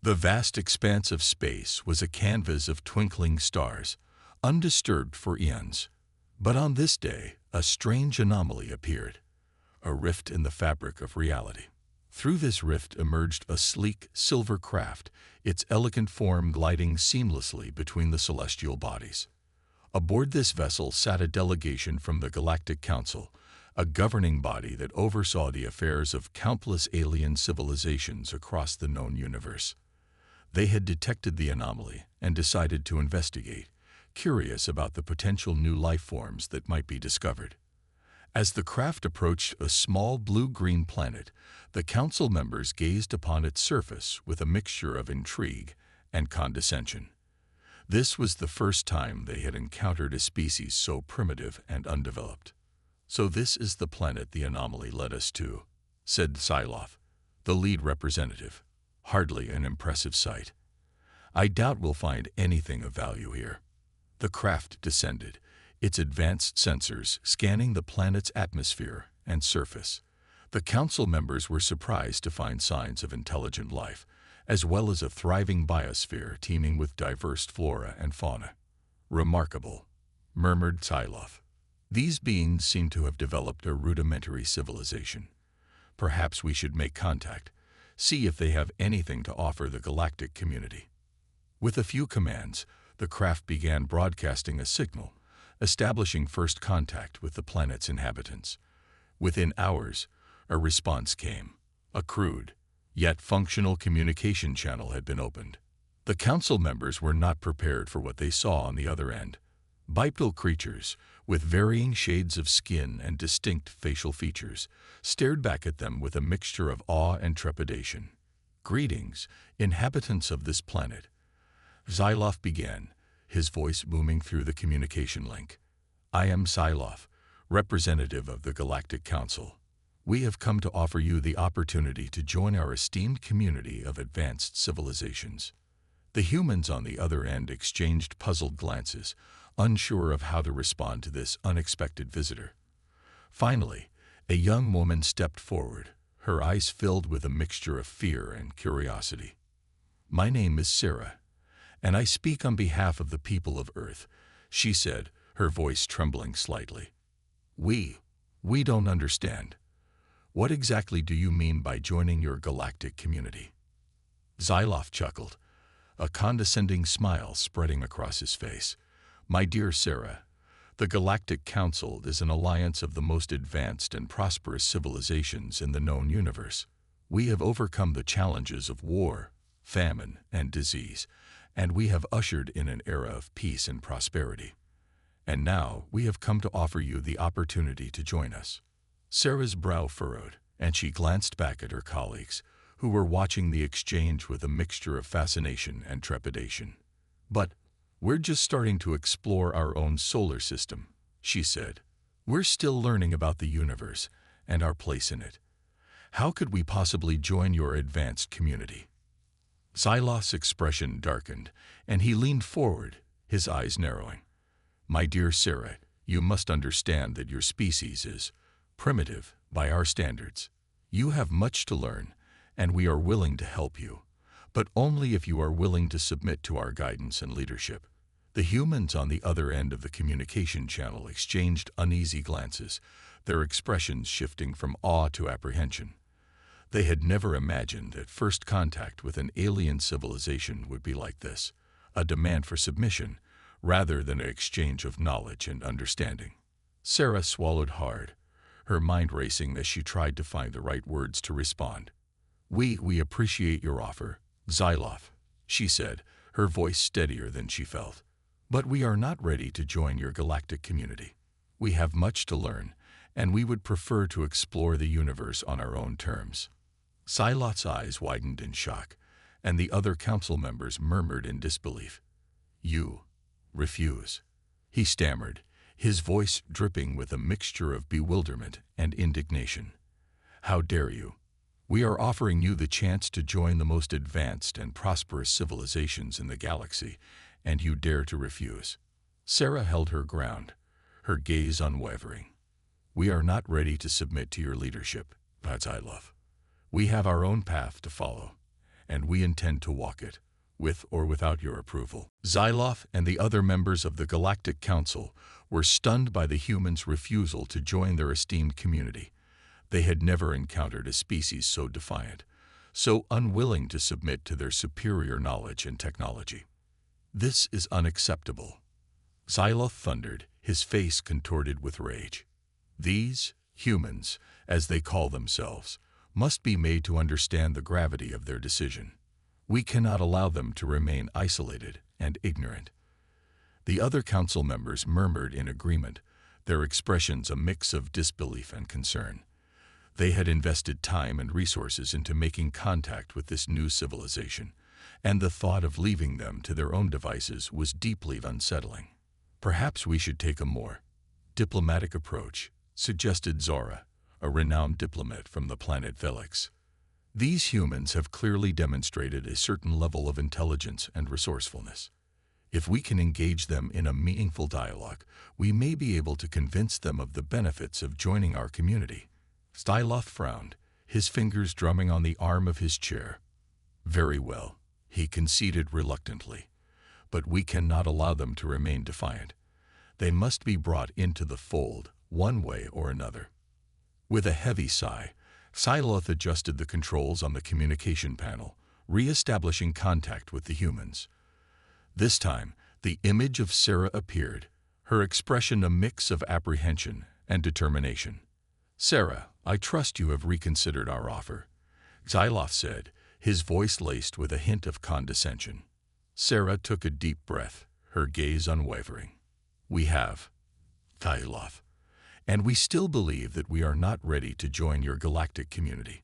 The vast expanse of space was a canvas of twinkling stars, undisturbed for eons. But on this day, a strange anomaly appeared, a rift in the fabric of reality. Through this rift emerged a sleek, silver craft, its elegant form gliding seamlessly between the celestial bodies. Aboard this vessel sat a delegation from the Galactic Council, a governing body that oversaw the affairs of countless alien civilizations across the known universe. They had detected the anomaly and decided to investigate, curious about the potential new life forms that might be discovered. As the craft approached a small blue-green planet, the council members gazed upon its surface with a mixture of intrigue and condescension. This was the first time they had encountered a species so primitive and undeveloped. "So this is the planet the anomaly led us to," said Psylocke, the lead representative. "Hardly an impressive sight. I doubt we'll find anything of value here." The craft descended, its advanced sensors scanning the planet's atmosphere and surface. The council members were surprised to find signs of intelligent life, as well as a thriving biosphere teeming with diverse flora and fauna. "Remarkable," murmured Psylocke. "These beings seem to have developed a rudimentary civilization. Perhaps we should make contact, see if they have anything to offer the galactic community." With a few commands, the craft began broadcasting a signal, establishing first contact with the planet's inhabitants. Within hours, a response came. A crude, yet functional communication channel had been opened. The council members were not prepared for what they saw on the other end. Bipedal creatures, with varying shades of skin and distinct facial features, stared back at them with a mixture of awe and trepidation. "Greetings, inhabitants of this planet," Psylocke began, his voice booming through the communication link. "I am Psylocke, representative of the Galactic Council. We have come to offer you the opportunity to join our esteemed community of advanced civilizations." The humans on the other end exchanged puzzled glances, unsure of how to respond to this unexpected visitor. Finally, a young woman stepped forward, her eyes filled with a mixture of fear and curiosity. "My name is Sarah, and I speak on behalf of the people of Earth," she said, her voice trembling slightly. We don't understand. What exactly do you mean by joining your galactic community?" Psylocke chuckled, a condescending smile spreading across his face. "My dear Sarah, the Galactic Council is an alliance of the most advanced and prosperous civilizations in the known universe. We have overcome the challenges of war, famine, and disease, and we have ushered in an era of peace and prosperity. And now we have come to offer you the opportunity to join us." Sarah's brow furrowed, and she glanced back at her colleagues, who were watching the exchange with a mixture of fascination and trepidation. "But we're just starting to explore our own solar system," she said. "We're still learning about the universe and our place in it. How could we possibly join your advanced community?" Psylocke's expression darkened, and he leaned forward, his eyes narrowing. "My dear Sarah, you must understand that your species is primitive by our standards. You have much to learn, and we are willing to help you, but only if you are willing to submit to our guidance and leadership." The humans on the other end of the communication channel exchanged uneasy glances, their expressions shifting from awe to apprehension. They had never imagined that first contact with an alien civilization would be like this, a demand for submission, rather than an exchange of knowledge and understanding. Sarah swallowed hard, her mind racing as she tried to find the right words to respond. We appreciate your offer, Psylocke," she said, her voice steadier than she felt. "But we are not ready to join your galactic community. We have much to learn, and we would prefer to explore the universe on our own terms." Psylocke's eyes widened in shock, and the other council members murmured in disbelief. "You refuse," he stammered, his voice dripping with a mixture of bewilderment and indignation. "How dare you? We are offering you the chance to join the most advanced and prosperous civilizations in the galaxy, and you dare to refuse." Sarah held her ground, her gaze unwavering. "We are not ready to submit to your leadership, Psylocke. We have our own path to follow, and we intend to walk it, with or without your approval." Xyloth and the other members of the Galactic Council were stunned by the humans' refusal to join their esteemed community. They had never encountered a species so defiant, so unwilling to submit to their superior knowledge and technology. "This is unacceptable," Xyloth thundered, his face contorted with rage. "These humans, as they call themselves, must be made to understand the gravity of their decision. We cannot allow them to remain isolated and ignorant." The other council members murmured in agreement, their expressions a mix of disbelief and concern. They had invested time and resources into making contact with this new civilization, and the thought of leaving them to their own devices was deeply unsettling. "Perhaps we should take a more diplomatic approach," suggested Zora, a renowned diplomat from the planet Velix. "These humans have clearly demonstrated a certain level of intelligence and resourcefulness. If we can engage them in a meaningful dialogue, we may be able to convince them of the benefits of joining our community." Xyloth frowned, his fingers drumming on the arm of his chair. "Very well," he conceded reluctantly, "but we cannot allow them to remain defiant. They must be brought into the fold, one way or another." With a heavy sigh, Xyloth adjusted the controls on the communication panel, re-establishing contact with the humans. This time, the image of Sarah appeared, her expression a mix of apprehension and determination. "Sarah, I trust you have reconsidered our offer," Xyloth said, his voice laced with a hint of condescension. Sarah took a deep breath, her gaze unwavering. "We have, Xyloth, and we still believe that we are not ready to join your galactic community.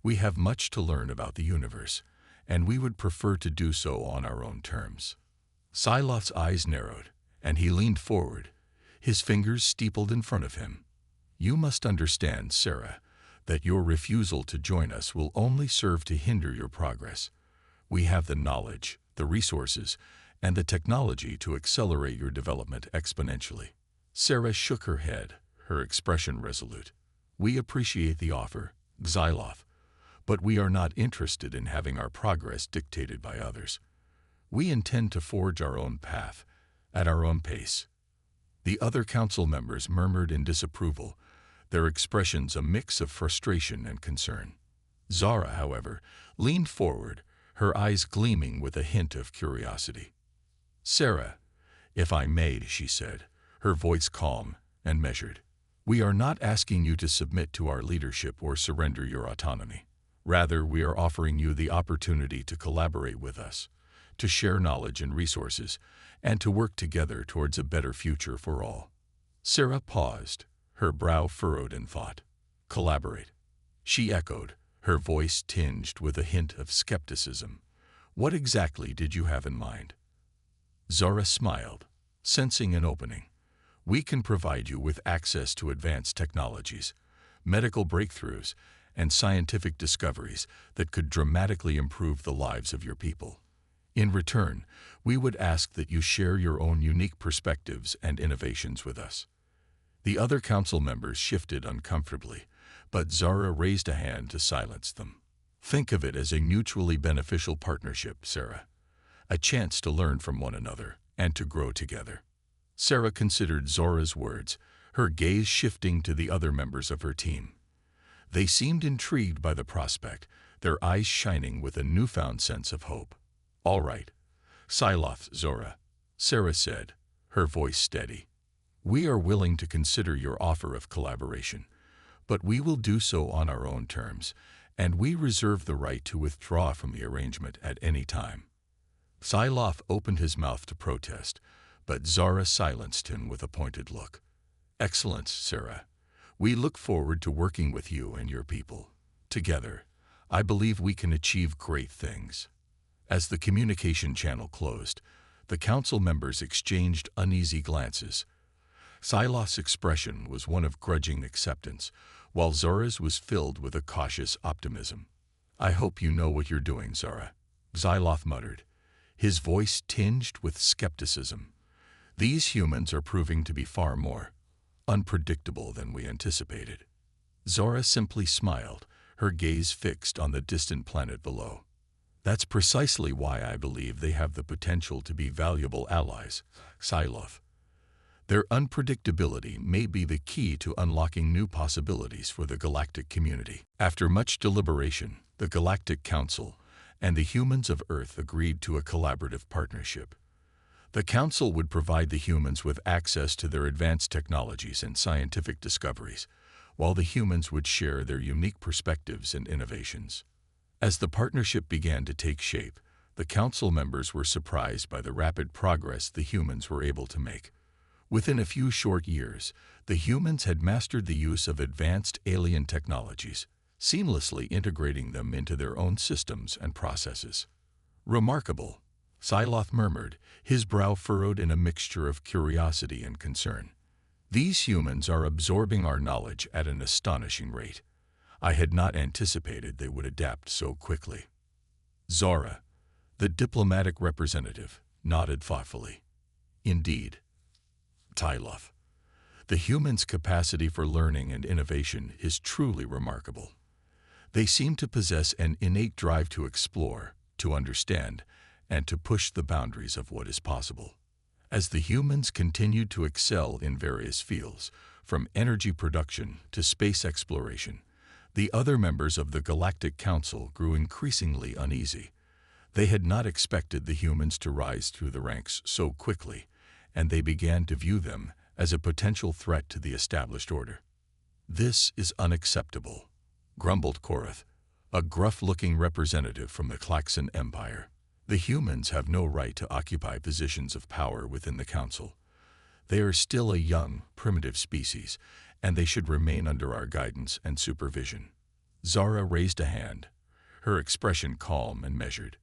We have much to learn about the universe, and we would prefer to do so on our own terms." Xyloth's eyes narrowed, and he leaned forward, his fingers steepled in front of him. "You must understand, Sarah, that your refusal to join us will only serve to hinder your progress. We have the knowledge, the resources, and the technology to accelerate your development exponentially." Sarah shook her head, her expression resolute. "We appreciate the offer, Xyloth, but we are not interested in having our progress dictated by others. We intend to forge our own path, at our own pace." The other council members murmured in disapproval, their expressions a mix of frustration and concern. Zara, however, leaned forward, her eyes gleaming with a hint of curiosity. "Sarah, if I may," she said, her voice calm and measured, "we are not asking you to submit to our leadership or surrender your autonomy. Rather, we are offering you the opportunity to collaborate with us, to share knowledge and resources, and to work together towards a better future for all." Sarah paused, her brow furrowed in thought. "Collaborate," she echoed, her voice tinged with a hint of skepticism. "What exactly did you have in mind?" Zara smiled, sensing an opening. "We can provide you with access to advanced technologies, medical breakthroughs, and scientific discoveries that could dramatically improve the lives of your people. In return, we would ask that you share your own unique perspectives and innovations with us." The other council members shifted uncomfortably, but Zara raised a hand to silence them. "Think of it as a mutually beneficial partnership, Sarah. A chance to learn from one another and to grow together." Sarah considered Zora's words, her gaze shifting to the other members of her team. They seemed intrigued by the prospect, their eyes shining with a newfound sense of hope. "All right, Xyloth, Zora," Sarah said, her voice steady. "We are willing to consider your offer of collaboration, but we will do so on our own terms, and we reserve the right to withdraw from the arrangement at any time." Xyloth opened his mouth to protest, but Zara silenced him with a pointed look. "Excellent, Sarah. We look forward to working with you and your people. Together, I believe we can achieve great things." As the communication channel closed, the council members exchanged uneasy glances. Xyloth's expression was one of grudging acceptance, while Zora's was filled with a cautious optimism. "I hope you know what you're doing, Zora," Xyloth muttered, his voice tinged with skepticism. "These humans are proving to be far more unpredictable than we anticipated." Zora simply smiled, her gaze fixed on the distant planet below. That's precisely why I believe they have the potential to be valuable allies. Xyloth. Their unpredictability may be the key to unlocking new possibilities for the galactic community. After much deliberation, the Galactic Council and the humans of Earth agreed to a collaborative partnership. The Council would provide the humans with access to their advanced technologies and scientific discoveries, while the humans would share their unique perspectives and innovations. As the partnership began to take shape, the Council members were surprised by the rapid progress the humans were able to make. Within a few short years, the humans had mastered the use of advanced alien technologies, seamlessly integrating them into their own systems and processes. Remarkable, Xyloth murmured, his brow furrowed in a mixture of curiosity and concern. These humans are absorbing our knowledge at an astonishing rate. I had not anticipated they would adapt so quickly. Zara, the diplomatic representative, nodded thoughtfully. Indeed. Xyloth. The humans' capacity for learning and innovation is truly remarkable. They seem to possess an innate drive to explore, to understand, and to push the boundaries of what is possible. As the humans continued to excel in various fields, from energy production to space exploration, the other members of the Galactic Council grew increasingly uneasy. They had not expected the humans to rise through the ranks so quickly, and they began to view them as a potential threat to the established order. This is unacceptable, grumbled Korath, a gruff-looking representative from the Klaxon Empire. The humans have no right to occupy positions of power within the Council. They are still a young, primitive species, and they should remain under our guidance and supervision. Zara raised a hand, her expression calm and measured.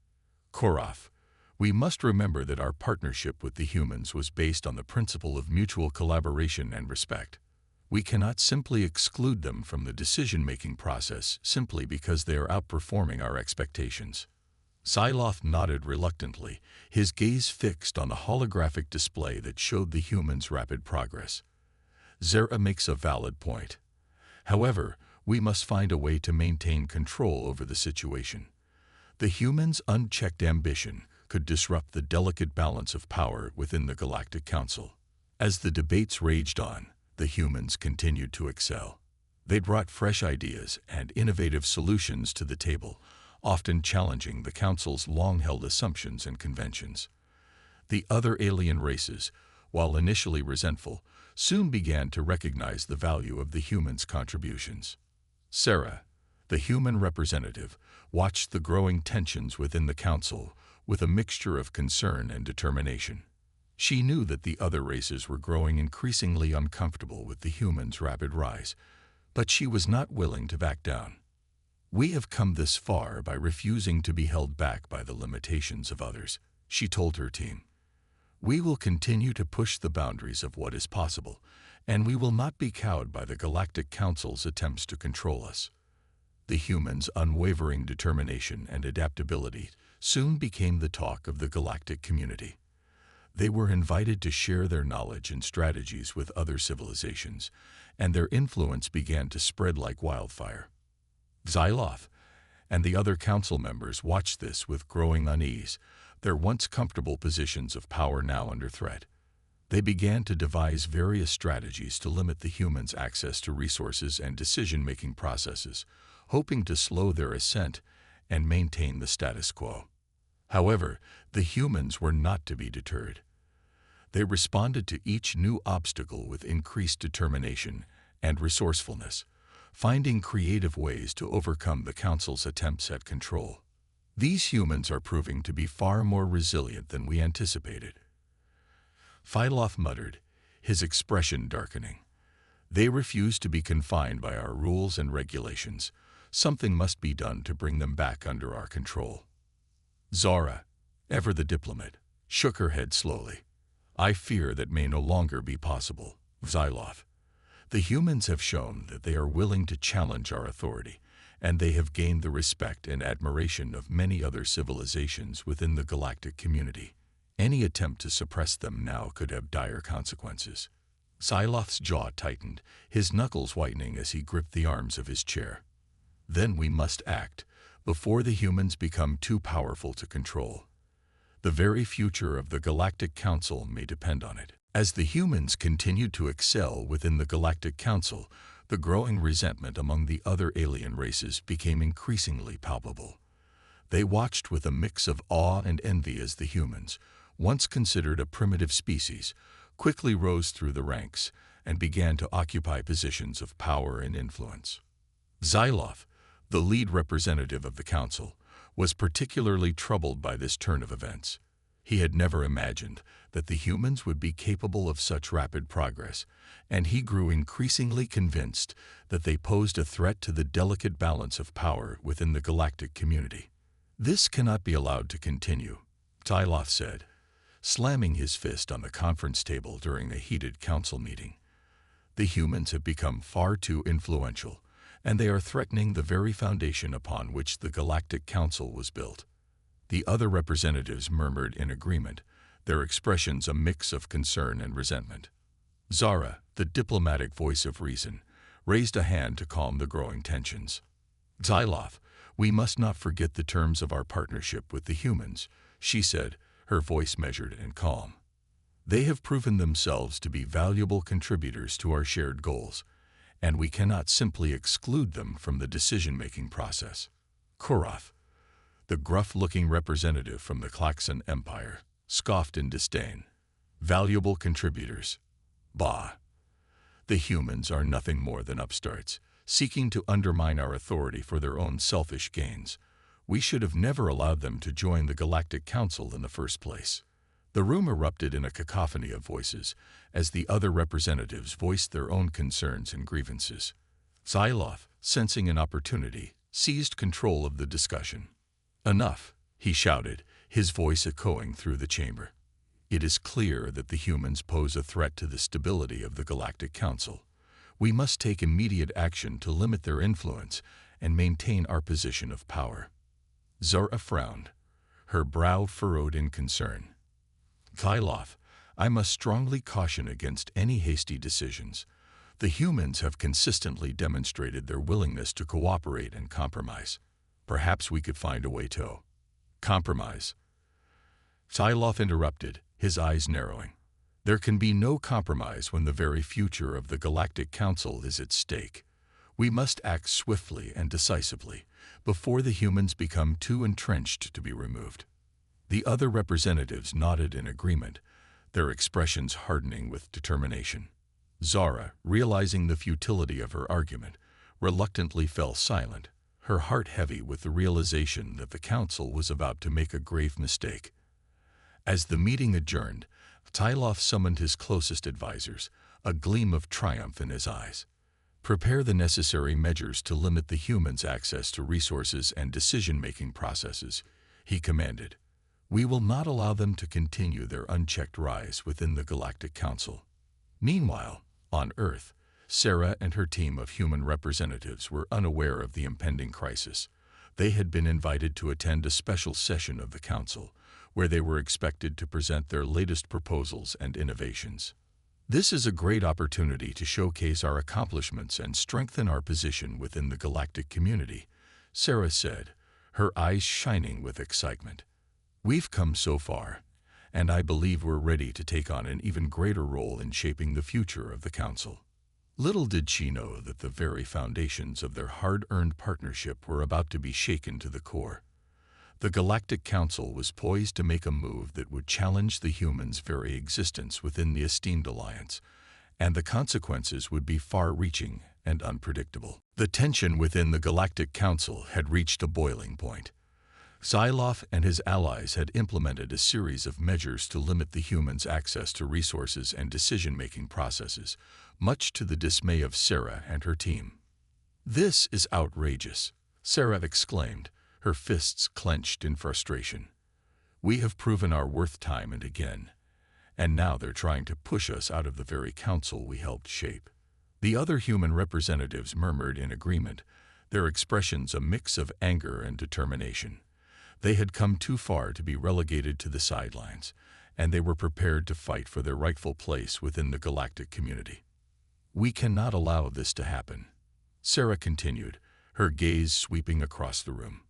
Korath, we must remember that our partnership with the humans was based on the principle of mutual collaboration and respect. We cannot simply exclude them from the decision-making process simply because they are outperforming our expectations. Xyloth nodded reluctantly, his gaze fixed on the holographic display that showed the humans' rapid progress. Zara makes a valid point. However, we must find a way to maintain control over the situation. The humans' unchecked ambition could disrupt the delicate balance of power within the Galactic Council. As the debates raged on, the humans continued to excel. They brought fresh ideas and innovative solutions to the table, often challenging the Council's long-held assumptions and conventions. The other alien races, while initially resentful, soon began to recognize the value of the humans' contributions. Sarah, the human representative, watched the growing tensions within the Council with a mixture of concern and determination. She knew that the other races were growing increasingly uncomfortable with the humans' rapid rise, but she was not willing to back down. We have come this far by refusing to be held back by the limitations of others, she told her team. We will continue to push the boundaries of what is possible, and we will not be cowed by the Galactic Council's attempts to control us. The humans' unwavering determination and adaptability soon became the talk of the galactic community. They were invited to share their knowledge and strategies with other civilizations, and their influence began to spread like wildfire. Xyloth and the other council members watched this with growing unease, their once comfortable positions of power now under threat. They began to devise various strategies to limit the humans' access to resources and decision-making processes, hoping to slow their ascent and maintain the status quo. However, the humans were not to be deterred. They responded to each new obstacle with increased determination and resourcefulness, finding creative ways to overcome the Council's attempts at control. These humans are proving to be far more resilient than we anticipated. Xyloth muttered, his expression darkening. They refuse to be confined by our rules and regulations. Something must be done to bring them back under our control. Zara, ever the diplomat, shook her head slowly. I fear that may no longer be possible, Xyloth. The humans have shown that they are willing to challenge our authority, and they have gained the respect and admiration of many other civilizations within the galactic community. Any attempt to suppress them now could have dire consequences. Xyloth's jaw tightened, his knuckles whitening as he gripped the arms of his chair. Then we must act, before the humans become too powerful to control. The very future of the Galactic Council may depend on it. As the humans continued to excel within the Galactic Council, the growing resentment among the other alien races became increasingly palpable. They watched with a mix of awe and envy as the humans, once considered a primitive species, quickly rose through the ranks and began to occupy positions of power and influence. Xyloth, the lead representative of the council, was particularly troubled by this turn of events. He had never imagined that the humans would be capable of such rapid progress, and he grew increasingly convinced that they posed a threat to the delicate balance of power within the galactic community. "This cannot be allowed to continue," Xyloth said, slamming his fist on the conference table during a heated council meeting. "The humans have become far too influential, and they are threatening the very foundation upon which the Galactic Council was built." The other representatives murmured in agreement, their expressions a mix of concern and resentment. Zara, the diplomatic voice of reason, raised a hand to calm the growing tensions. "Xyloth, we must not forget the terms of our partnership with the humans," she said, her voice measured and calm. "They have proven themselves to be valuable contributors to our shared goals, and we cannot simply exclude them from the decision-making process." Koroth, the gruff-looking representative from the Klaxon Empire, scoffed in disdain. "Valuable contributors? Bah! The humans are nothing more than upstarts, seeking to undermine our authority for their own selfish gains. We should have never allowed them to join the Galactic Council in the first place." The room erupted in a cacophony of voices as the other representatives voiced their own concerns and grievances. Xyloth, sensing an opportunity, seized control of the discussion. "Enough," he shouted, his voice echoing through the chamber. "It is clear that the humans pose a threat to the stability of the Galactic Council. We must take immediate action to limit their influence and maintain our position of power." Zara frowned, her brow furrowed in concern. "Xyloth, I must strongly caution against any hasty decisions. The humans have consistently demonstrated their willingness to cooperate and compromise. Perhaps we could find a way to compromise." Xyloth interrupted, his eyes narrowing. "There can be no compromise when the very future of the Galactic Council is at stake. We must act swiftly and decisively before the humans become too entrenched to be removed." The other representatives nodded in agreement, their expressions hardening with determination. Zara, realizing the futility of her argument, reluctantly fell silent, her heart heavy with the realization that the council was about to make a grave mistake. As the meeting adjourned, Xyloth summoned his closest advisors, a gleam of triumph in his eyes. "Prepare the necessary measures to limit the humans' access to resources and decision-making processes," he commanded. "We will not allow them to continue their unchecked rise within the Galactic Council." Meanwhile, on Earth, Sarah and her team of human representatives were unaware of the impending crisis. They had been invited to attend a special session of the Council, where they were expected to present their latest proposals and innovations. "This is a great opportunity to showcase our accomplishments and strengthen our position within the galactic community," Sarah said, her eyes shining with excitement. "We've come so far, and I believe we're ready to take on an even greater role in shaping the future of the Council." Little did she know that the very foundations of their hard-earned partnership were about to be shaken to the core. The Galactic Council was poised to make a move that would challenge the humans' very existence within the esteemed alliance, and the consequences would be far-reaching and unpredictable. The tension within the Galactic Council had reached a boiling point. Xyloth and his allies had implemented a series of measures to limit the humans' access to resources and decision-making processes, much to the dismay of Sarah and her team. "This is outrageous," Sarah exclaimed, her fists clenched in frustration. "We have proven our worth time and again, and now they're trying to push us out of the very council we helped shape." The other human representatives murmured in agreement, their expressions a mix of anger and determination. They had come too far to be relegated to the sidelines, and they were prepared to fight for their rightful place within the galactic community. "We cannot allow this to happen," Sarah continued, her gaze sweeping across the room.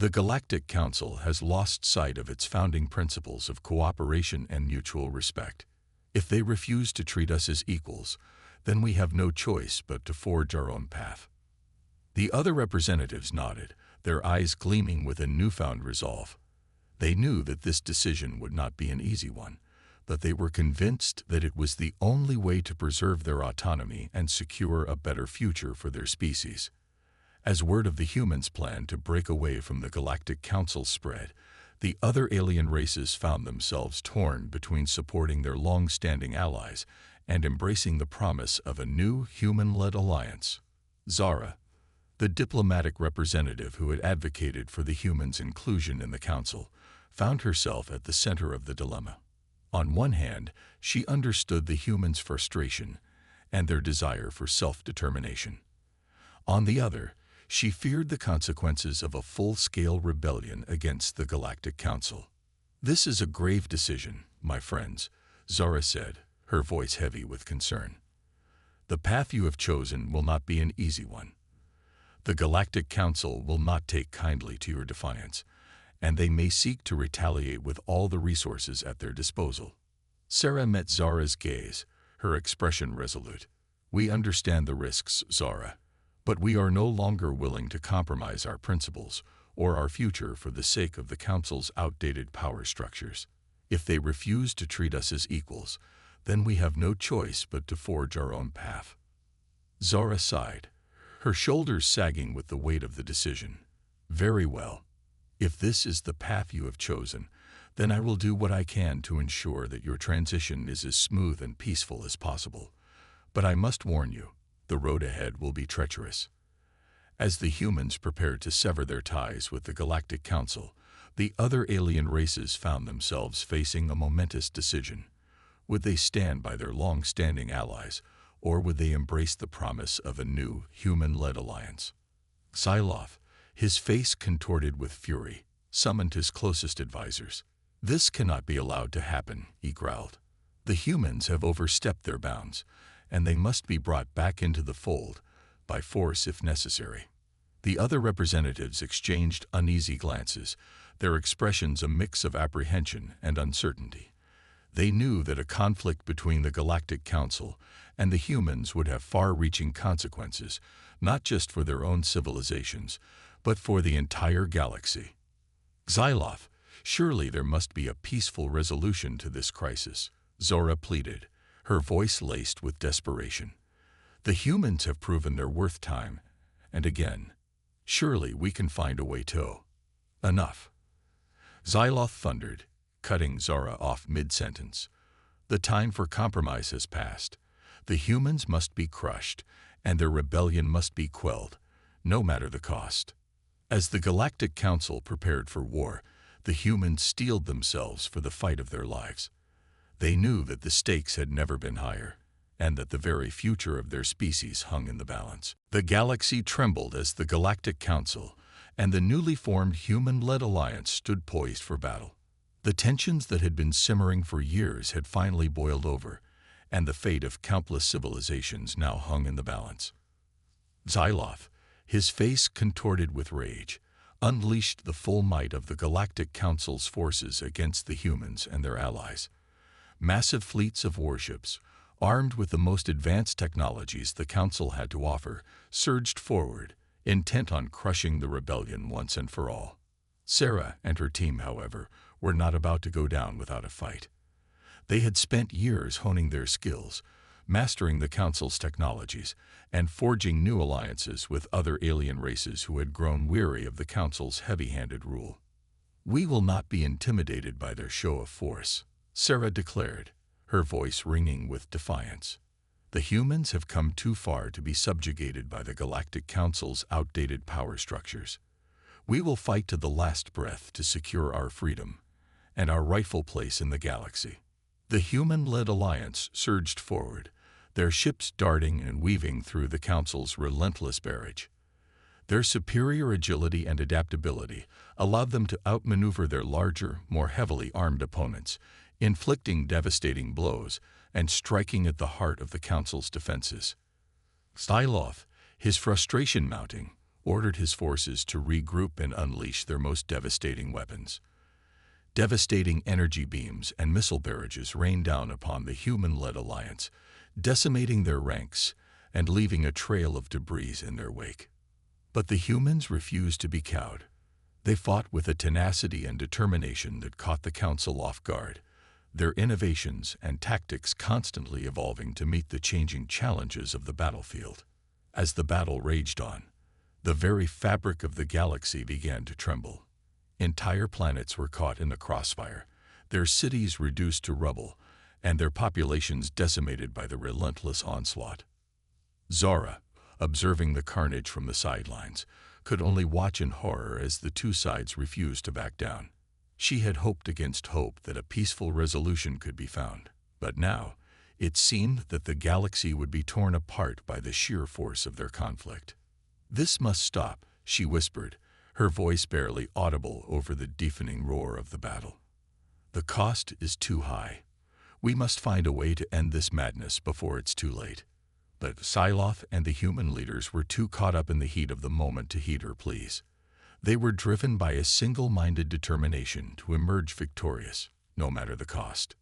The Galactic Council has lost sight of its founding principles of cooperation and mutual respect. If they refuse to treat us as equals, then we have no choice but to forge our own path." The other representatives nodded, their eyes gleaming with a newfound resolve. They knew that this decision would not be an easy one, but they were convinced that it was the only way to preserve their autonomy and secure a better future for their species. As word of the humans' plan to break away from the Galactic Council spread, the other alien races found themselves torn between supporting their long-standing allies and embracing the promise of a new human-led alliance. Zara, the diplomatic representative who had advocated for the humans' inclusion in the council, found herself at the center of the dilemma. On one hand, she understood the humans' frustration and their desire for self-determination. On the other, she feared the consequences of a full-scale rebellion against the Galactic Council. "This is a grave decision, my friends," Zara said, her voice heavy with concern. "The path you have chosen will not be an easy one. The Galactic Council will not take kindly to your defiance, and they may seek to retaliate with all the resources at their disposal." Sarah met Zara's gaze, her expression resolute. "We understand the risks, Zara, but we are no longer willing to compromise our principles or our future for the sake of the Council's outdated power structures. If they refuse to treat us as equals, then we have no choice but to forge our own path." Zara sighed, her shoulders sagging with the weight of the decision. "Very well. If this is the path you have chosen, then I will do what I can to ensure that your transition is as smooth and peaceful as possible. But I must warn you, the road ahead will be treacherous." As the humans prepared to sever their ties with the Galactic Council, the other alien races found themselves facing a momentous decision. Would they stand by their long-standing allies, or would they embrace the promise of a new, human-led alliance? Xyloth, his face contorted with fury, summoned his closest advisors. "This cannot be allowed to happen," he growled. "The humans have overstepped their bounds, and they must be brought back into the fold, by force if necessary." The other representatives exchanged uneasy glances, their expressions a mix of apprehension and uncertainty. They knew that a conflict between the Galactic Council and the humans would have far-reaching consequences, not just for their own civilizations, but for the entire galaxy. "Xyloth, surely there must be a peaceful resolution to this crisis," Zora pleaded, her voice laced with desperation. "The humans have proven their worth time and again. Surely we can find a way to—" "Enough," Xyloth thundered, cutting Zara off mid-sentence. "The time for compromise has passed. The humans must be crushed, and their rebellion must be quelled, no matter the cost." As the Galactic Council prepared for war, the humans steeled themselves for the fight of their lives. They knew that the stakes had never been higher, and that the very future of their species hung in the balance. The galaxy trembled as the Galactic Council and the newly formed human-led alliance stood poised for battle. The tensions that had been simmering for years had finally boiled over, and the fate of countless civilizations now hung in the balance. Xyloth, his face contorted with rage, unleashed the full might of the Galactic Council's forces against the humans and their allies. Massive fleets of warships, armed with the most advanced technologies the Council had to offer, surged forward, intent on crushing the rebellion once and for all. Sarah and her team, however, were not about to go down without a fight. They had spent years honing their skills, mastering the Council's technologies, and forging new alliances with other alien races who had grown weary of the Council's heavy-handed rule. "We will not be intimidated by their show of force," Sarah declared, her voice ringing with defiance. "The humans have come too far to be subjugated by the Galactic Council's outdated power structures. We will fight to the last breath to secure our freedom and our rightful place in the galaxy." The human-led alliance surged forward, their ships darting and weaving through the Council's relentless barrage. Their superior agility and adaptability allowed them to outmaneuver their larger, more heavily armed opponents, inflicting devastating blows and striking at the heart of the Council's defenses. Xyloth, his frustration mounting, ordered his forces to regroup and unleash their most devastating weapons. Devastating energy beams and missile barrages rained down upon the human-led alliance, decimating their ranks and leaving a trail of debris in their wake. But the humans refused to be cowed. They fought with a tenacity and determination that caught the Council off guard, their innovations and tactics constantly evolving to meet the changing challenges of the battlefield. As the battle raged on, the very fabric of the galaxy began to tremble. Entire planets were caught in the crossfire, their cities reduced to rubble, and their populations decimated by the relentless onslaught. Zara, observing the carnage from the sidelines, could only watch in horror as the two sides refused to back down. She had hoped against hope that a peaceful resolution could be found, but now it seemed that the galaxy would be torn apart by the sheer force of their conflict. "This must stop," she whispered, her voice barely audible over the deafening roar of the battle. "The cost is too high. We must find a way to end this madness before it's too late." But Psylocke and the human leaders were too caught up in the heat of the moment to heed her pleas. They were driven by a single-minded determination to emerge victorious, no matter the cost.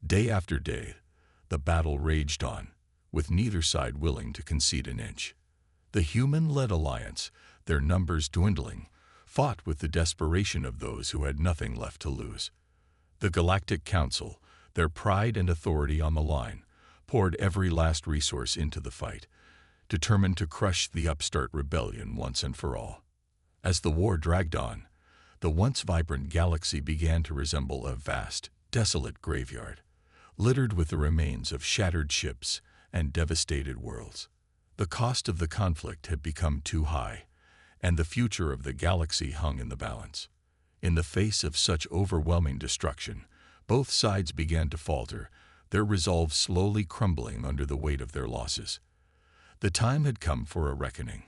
Day after day, the battle raged on, with neither side willing to concede an inch. The human-led alliance, their numbers dwindling, fought with the desperation of those who had nothing left to lose. The Galactic Council, their pride and authority on the line, poured every last resource into the fight, determined to crush the upstart rebellion once and for all. As the war dragged on, the once vibrant galaxy began to resemble a vast, desolate graveyard, littered with the remains of shattered ships and devastated worlds. The cost of the conflict had become too high, and the future of the galaxy hung in the balance. In the face of such overwhelming destruction, both sides began to falter, their resolve slowly crumbling under the weight of their losses. The time had come for a reckoning,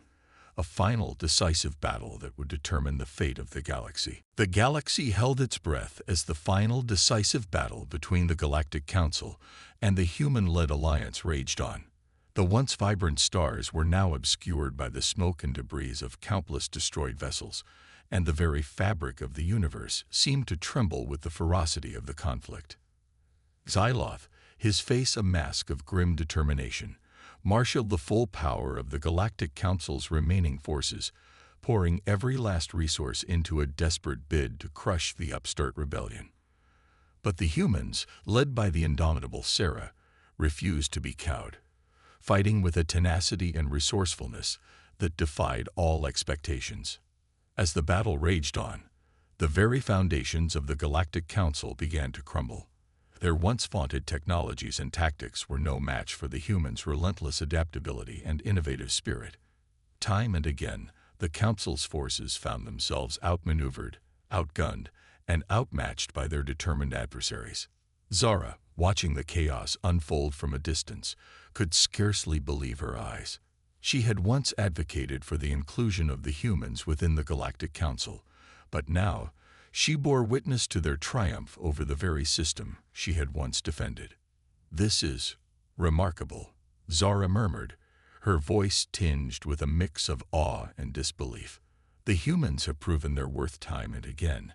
a final decisive battle that would determine the fate of the galaxy. The galaxy held its breath as the final decisive battle between the Galactic Council and the human-led alliance raged on. The once vibrant stars were now obscured by the smoke and debris of countless destroyed vessels, and the very fabric of the universe seemed to tremble with the ferocity of the conflict. Xyloth, his face a mask of grim determination, marshaled the full power of the Galactic Council's remaining forces, pouring every last resource into a desperate bid to crush the upstart rebellion. But the humans, led by the indomitable Sarah, refused to be cowed, fighting with a tenacity and resourcefulness that defied all expectations. As the battle raged on, the very foundations of the Galactic Council began to crumble. Their once vaunted technologies and tactics were no match for the humans' relentless adaptability and innovative spirit. Time and again, the Council's forces found themselves outmaneuvered, outgunned, and outmatched by their determined adversaries. Zara, watching the chaos unfold from a distance, could scarcely believe her eyes. She had once advocated for the inclusion of the humans within the Galactic Council, but now she bore witness to their triumph over the very system she had once defended. "This is remarkable," Zara murmured, her voice tinged with a mix of awe and disbelief. "The humans have proven their worth time and again,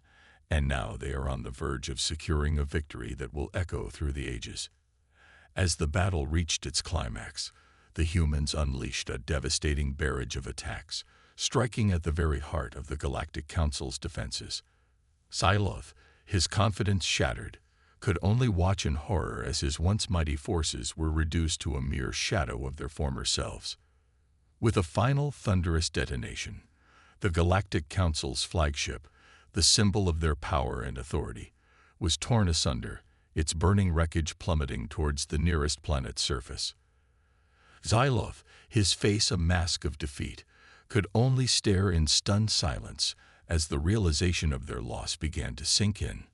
and now they are on the verge of securing a victory that will echo through the ages." As the battle reached its climax, the humans unleashed a devastating barrage of attacks, striking at the very heart of the Galactic Council's defenses. Psylocke, his confidence shattered, could only watch in horror as his once mighty forces were reduced to a mere shadow of their former selves. With a final thunderous detonation, the Galactic Council's flagship, the symbol of their power and authority, was torn asunder, its burning wreckage plummeting towards the nearest planet's surface. Xyloth, his face a mask of defeat, could only stare in stunned silence as the realization of their loss began to sink in.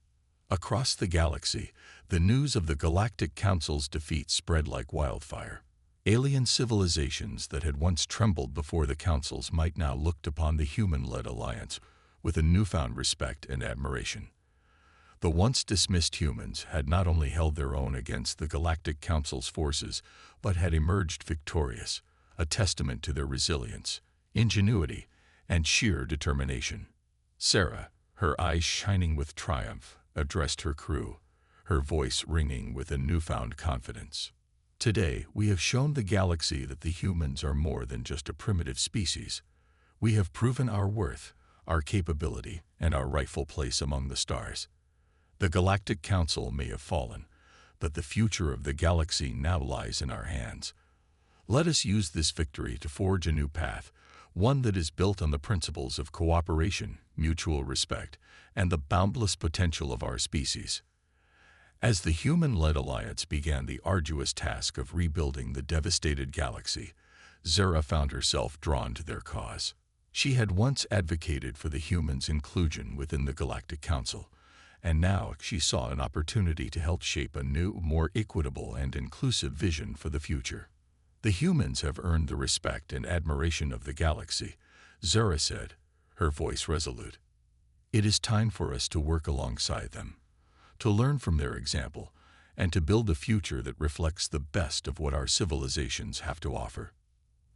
Across the galaxy, the news of the Galactic Council's defeat spread like wildfire. Alien civilizations that had once trembled before the Council's might now looked upon the human-led alliance with a newfound respect and admiration. The once dismissed humans had not only held their own against the Galactic Council's forces, but had emerged victorious, a testament to their resilience, ingenuity, and sheer determination. Sarah, her eyes shining with triumph, addressed her crew, her voice ringing with a newfound confidence. Today, we have shown the galaxy that the humans are more than just a primitive species. We have proven our worth, our capability, and our rightful place among the stars. The Galactic Council may have fallen, but the future of the galaxy now lies in our hands. Let us use this victory to forge a new path, one that is built on the principles of cooperation, mutual respect, and the boundless potential of our species. As the human-led alliance began the arduous task of rebuilding the devastated galaxy, Zara found herself drawn to their cause. She had once advocated for the humans' inclusion within the Galactic Council, and now she saw an opportunity to help shape a new, more equitable and inclusive vision for the future. The humans have earned the respect and admiration of the galaxy, Zara said, her voice resolute. It is time for us to work alongside them, to learn from their example, and to build a future that reflects the best of what our civilizations have to offer.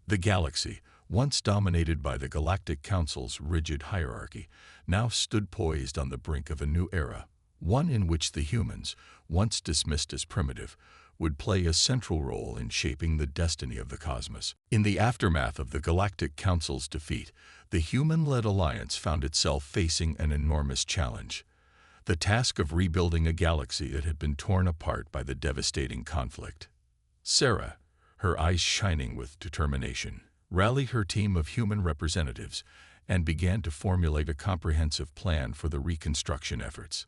The galaxy, once dominated by the Galactic Council's rigid hierarchy, now stood poised on the brink of a new era, one in which the humans, once dismissed as primitive, would play a central role in shaping the destiny of the cosmos. In the aftermath of the Galactic Council's defeat, the human-led alliance found itself facing an enormous challenge: the task of rebuilding a galaxy that had been torn apart by the devastating conflict. Sarah, her eyes shining with determination, rallied her team of human representatives and began to formulate a comprehensive plan for the reconstruction efforts.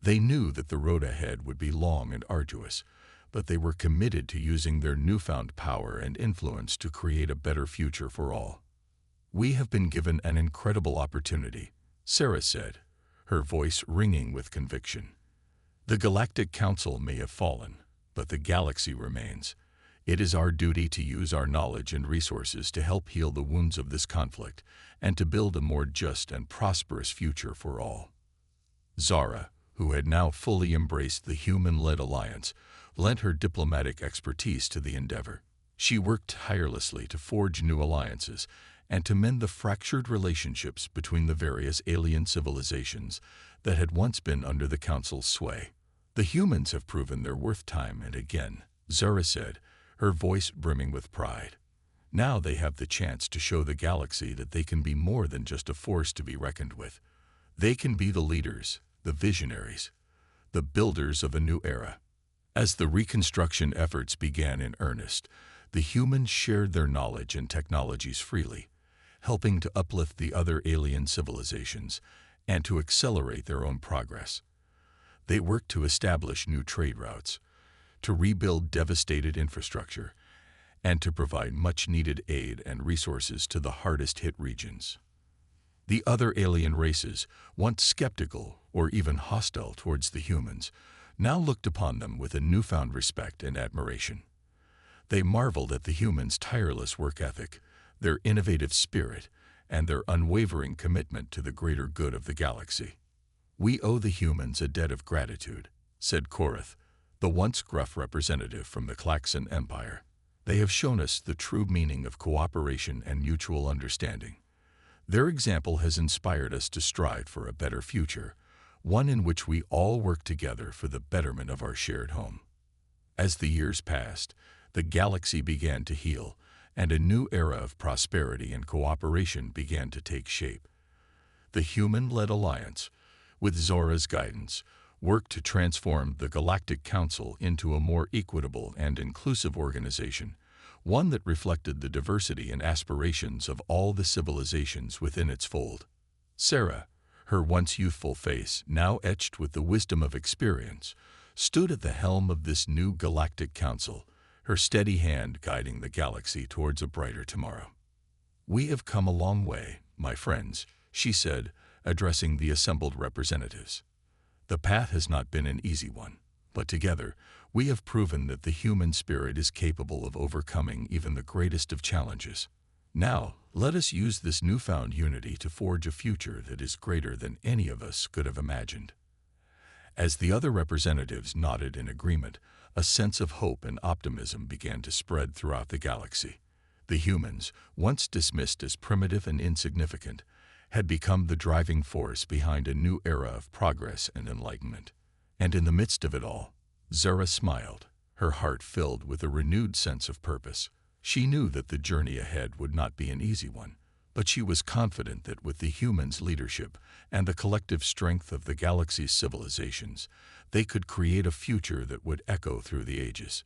They knew that the road ahead would be long and arduous, but they were committed to using their newfound power and influence to create a better future for all. "We have been given an incredible opportunity," Sarah said, her voice ringing with conviction. "The Galactic Council may have fallen, but the galaxy remains. It is our duty to use our knowledge and resources to help heal the wounds of this conflict and to build a more just and prosperous future for all." Zara, who had now fully embraced the human-led alliance, lent her diplomatic expertise to the endeavor. She worked tirelessly to forge new alliances and to mend the fractured relationships between the various alien civilizations that had once been under the Council's sway. "The humans have proven their worth time and again," Zara said, her voice brimming with pride. "Now they have the chance to show the galaxy that they can be more than just a force to be reckoned with. They can be the leaders, the visionaries, the builders of a new era." As the reconstruction efforts began in earnest, the humans shared their knowledge and technologies freely, helping to uplift the other alien civilizations and to accelerate their own progress. They worked to establish new trade routes, to rebuild devastated infrastructure, and to provide much-needed aid and resources to the hardest-hit regions. The other alien races, once skeptical or even hostile towards the humans, now looked upon them with a newfound respect and admiration. They marveled at the humans' tireless work ethic, their innovative spirit, and their unwavering commitment to the greater good of the galaxy. "We owe the humans a debt of gratitude," said Korath, the once gruff representative from the Klaxon Empire. "They have shown us the true meaning of cooperation and mutual understanding. Their example has inspired us to strive for a better future, one in which we all work together for the betterment of our shared home." As the years passed, the galaxy began to heal, and a new era of prosperity and cooperation began to take shape. The human-led alliance, with Zora's guidance, worked to transform the Galactic Council into a more equitable and inclusive organization, one that reflected the diversity and aspirations of all the civilizations within its fold. Sarah, her once youthful face now etched with the wisdom of experience, stood at the helm of this new Galactic Council, her steady hand guiding the galaxy towards a brighter tomorrow. "We have come a long way, my friends," she said, addressing the assembled representatives. "The path has not been an easy one, but together we have proven that the human spirit is capable of overcoming even the greatest of challenges. Now, let us use this newfound unity to forge a future that is greater than any of us could have imagined." As the other representatives nodded in agreement, a sense of hope and optimism began to spread throughout the galaxy. The humans, once dismissed as primitive and insignificant, had become the driving force behind a new era of progress and enlightenment. And in the midst of it all, Zara smiled, her heart filled with a renewed sense of purpose. She knew that the journey ahead would not be an easy one, but she was confident that with the humans' leadership and the collective strength of the galaxy's civilizations, they could create a future that would echo through the ages.